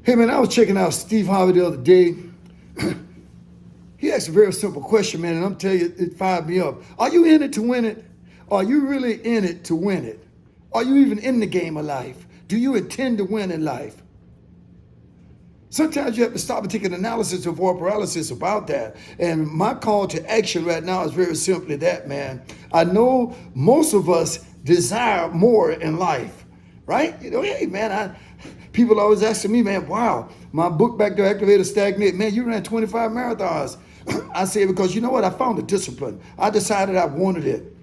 Hey man, I was checking out Steve Harvey the other day. He asked a very simple question, man, and I'm telling you, it fired me up. Are you in it to win it? Are you really in it to win it? Are you even in the game of life? Do you intend to win in life? Sometimes you have to stop and take an analysis of or paralysis about that. And my call to action right now is very simply that, man. I know most of us desire more in life, right? You know, hey, man, people always asking me, man, wow, my book back there, Activator Stagnate, man, you ran 25 marathons. I say, because you know what? I found a discipline. I decided I wanted it.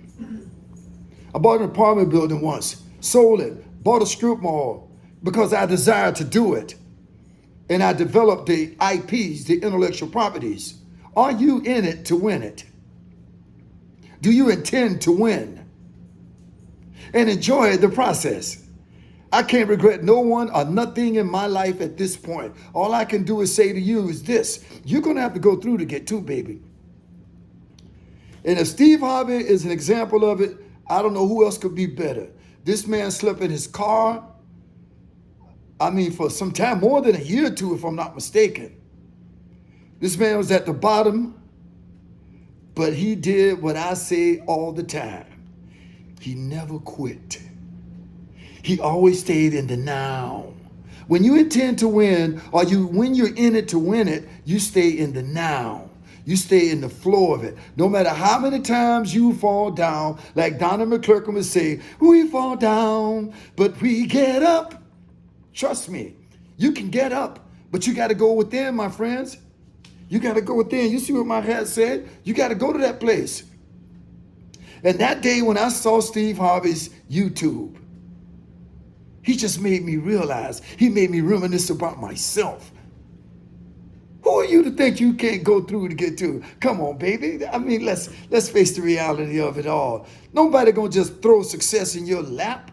I bought an apartment building once, sold it, bought a strip mall because I desired to do it. And I developed the IPs, the intellectual properties. Are you in it to win it? Do you intend to win? And enjoy the process. I can't regret no one or nothing in my life at this point. All I can do is say to you is this: you're going to have to go through to get to, baby. And if Steve Harvey is an example of it, I don't know who else could be better. This man slept in his car, for some time, more than a year or two, if I'm not mistaken. This man was at the bottom, but he did what I say all the time. He never quit. He always stayed in the now. When you intend to win, or when you're in it to win it, you stay in the now. You stay in the flow of it. No matter how many times you fall down, like Donna McClurkin would say, we fall down, but we get up. Trust me, you can get up, but you got to go within, my friends. You got to go within. You see what my hat said? You got to go to that place. And that day when I saw Steve Harvey's YouTube, he just made me realize, he made me reminisce about myself. Who are you to think you can't go through to get to? Come on, baby. Let's face the reality of it all. Nobody gonna just throw success in your lap.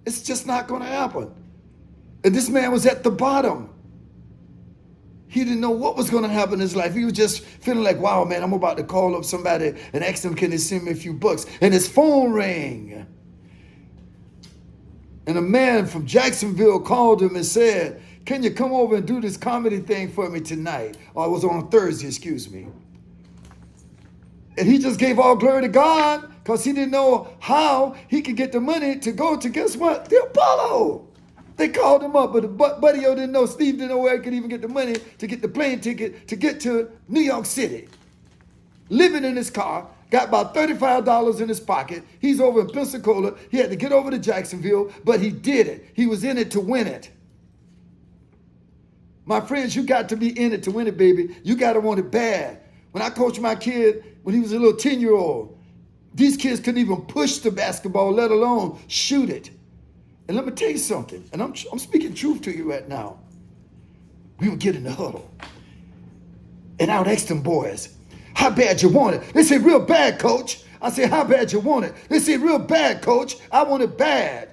It's just not gonna happen. And this man was at the bottom. He didn't know what was gonna happen in his life. He was just feeling like, wow, man, I'm about to call up somebody and ask them, can they send me a few bucks? And his phone rang. And a man from Jacksonville called him and said, can you come over and do this comedy thing for me tonight? Or it was on a Thursday, excuse me. And he just gave all glory to God because he didn't know how he could get the money to go to, guess what? The Apollo. They called him up, but Buddy didn't know, Steve didn't know where he could even get the money to get the plane ticket to get to New York City. Living in his car, got about $35 in his pocket. He's over in Pensacola. He had to get over to Jacksonville, but he did it. He was in it to win it. My friends, you got to be in it to win it, baby. You got to want it bad. When I coached my kid when he was a little 10-year-old, these kids couldn't even push the basketball, let alone shoot it. And let me tell you something, and I'm speaking truth to you right now. We would get in the huddle, and I would ask them boys, how bad you want it? They say, real bad, coach. I say, how bad you want it? They say, real bad, coach. I want it bad.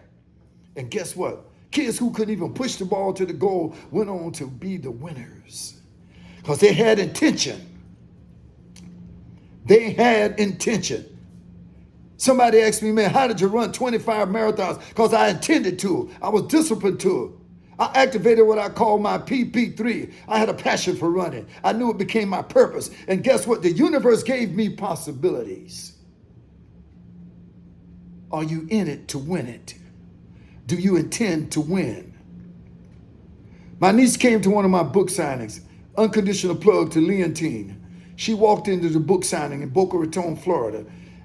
And guess what? Kids who couldn't even push the ball to the goal went on to be the winners because they had intention. They had intention. Somebody asked me, man, how did you run 25 marathons? Because I intended to. I was disciplined to. I activated what I call my PP3. I had a passion for running. I knew it became my purpose. And guess what? The universe gave me possibilities. Are you in it to win it? Do you intend to win? My niece came to one of my book signings. Unconditional plug to Leontine. She walked into the book signing in Boca Raton, Florida.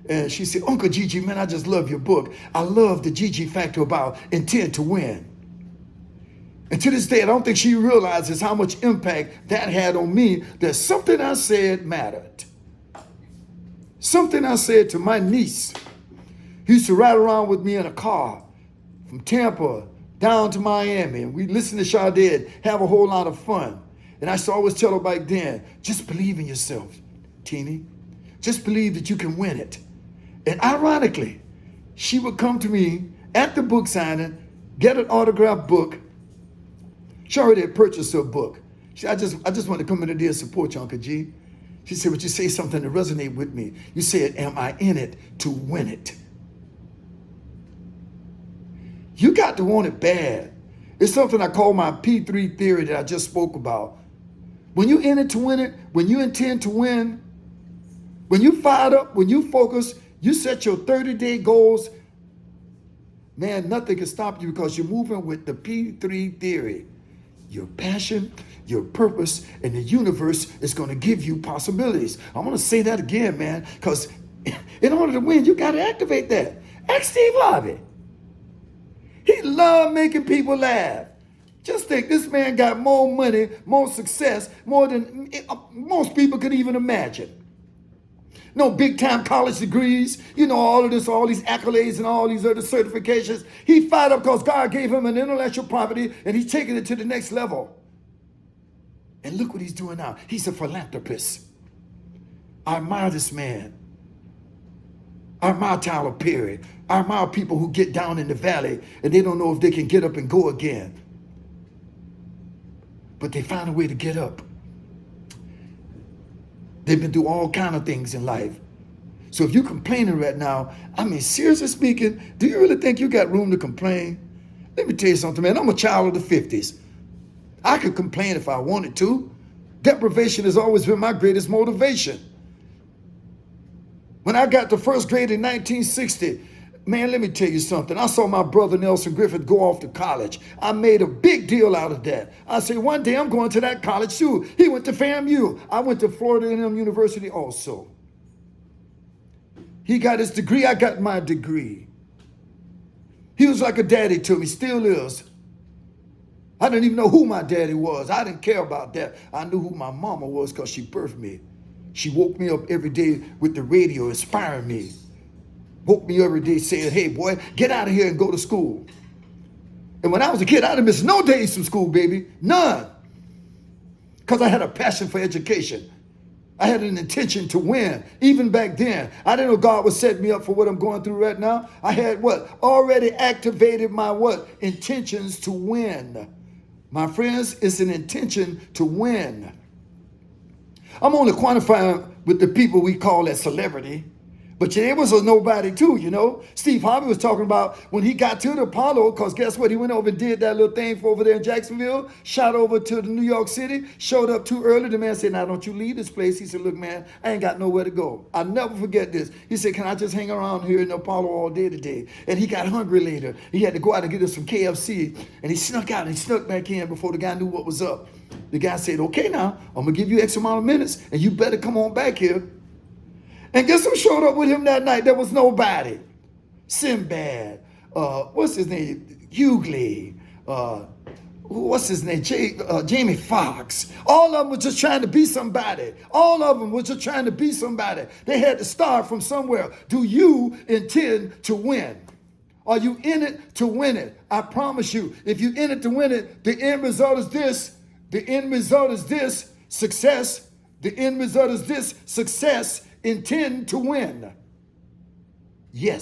And she said, Uncle Gigi, man, I just love your book. I love the Gigi factor about intend to win. And to this day, I don't think she realizes how much impact that had on me, that something I said mattered. Something I said to my niece, who used to ride around with me in a car from Tampa down to Miami, and we listen to Sade, have a whole lot of fun. And I used to always tell her back then, just believe in yourself, Teenie. Just believe that you can win it. And ironically, she would come to me at the book signing, get an autographed book. She already had purchased her book. She said, I just want to come in today and support you, Uncle G. She said, but you say something that resonated with me. You said, am I in it to win it? You got to want it bad. It's something I call my P3 theory that I just spoke about. When you in it to win it, when you intend to win, when you fired up, when you focus, you set your 30-day goals, man, nothing can stop you because you're moving with the P3 theory. Your passion, your purpose, and the universe is going to give you possibilities. I'm going to say that again, man, because in order to win, you got to activate that. Ask Steve Harvey. He loved making people laugh. Just think, this man got more money, more success, more than most people could even imagine. No big time college degrees, all of this, all these accolades and all these other certifications. He fired up because God gave him an intellectual property and he's taking it to the next level. And look what he's doing now. He's a philanthropist. I admire this man. I admire Tyler Perry. I admire people who get down in the valley and they don't know if they can get up and go again. But they find a way to get up. They've been through all kind of things in life. So if you're complaining right now, seriously speaking, do you really think you got room to complain? Let me tell you something, man. I'm a child of the 50s. I could complain if I wanted to. Deprivation has always been my greatest motivation. When I got to first grade in 1960, man, let me tell you something. I saw my brother Nelson Griffith go off to college. I made a big deal out of that. I said, one day I'm going to that college too. He went to FAMU. I went to Florida A&M University also. He got his degree. I got my degree. He was like a daddy to me, still is. I didn't even know who my daddy was. I didn't care about that. I knew who my mama was because she birthed me. She woke me up every day with the radio, inspiring me. Woke me every day saying, hey, boy, get out of here and go to school. And when I was a kid, I didn't miss no days from school, baby. None. Because I had a passion for education. I had an intention to win. Even back then, I didn't know God would set me up for what I'm going through right now. I had already activated my intentions to win. My friends, it's an intention to win. I'm only quantifying with the people we call that celebrity. But there was a nobody too, Steve Harvey was talking about when he got to the Apollo, because guess what? He went over and did that little thing for over there in Jacksonville, shot over to the New York City, showed up too early. The man said, now don't you leave this place. He said, look, man, I ain't got nowhere to go. I'll never forget this. He said, can I just hang around here in the Apollo all day today? And he got hungry later. He had to go out and get us some KFC. And he snuck out and he snuck back in before the guy knew what was up. The guy said, okay, now I'm going to give you X amount of minutes and you better come on back here. And guess who showed up with him that night? There was nobody. Sinbad, what's his name? Hughley, what's his name? Jamie Foxx. All of them were just trying to be somebody. All of them were just trying to be somebody. They had to start from somewhere. Do you intend to win? Are you in it to win it? I promise you, if you're in it to win it, the end result is this. The end result is this, success. The end result is this, success. Intend to win. Yes.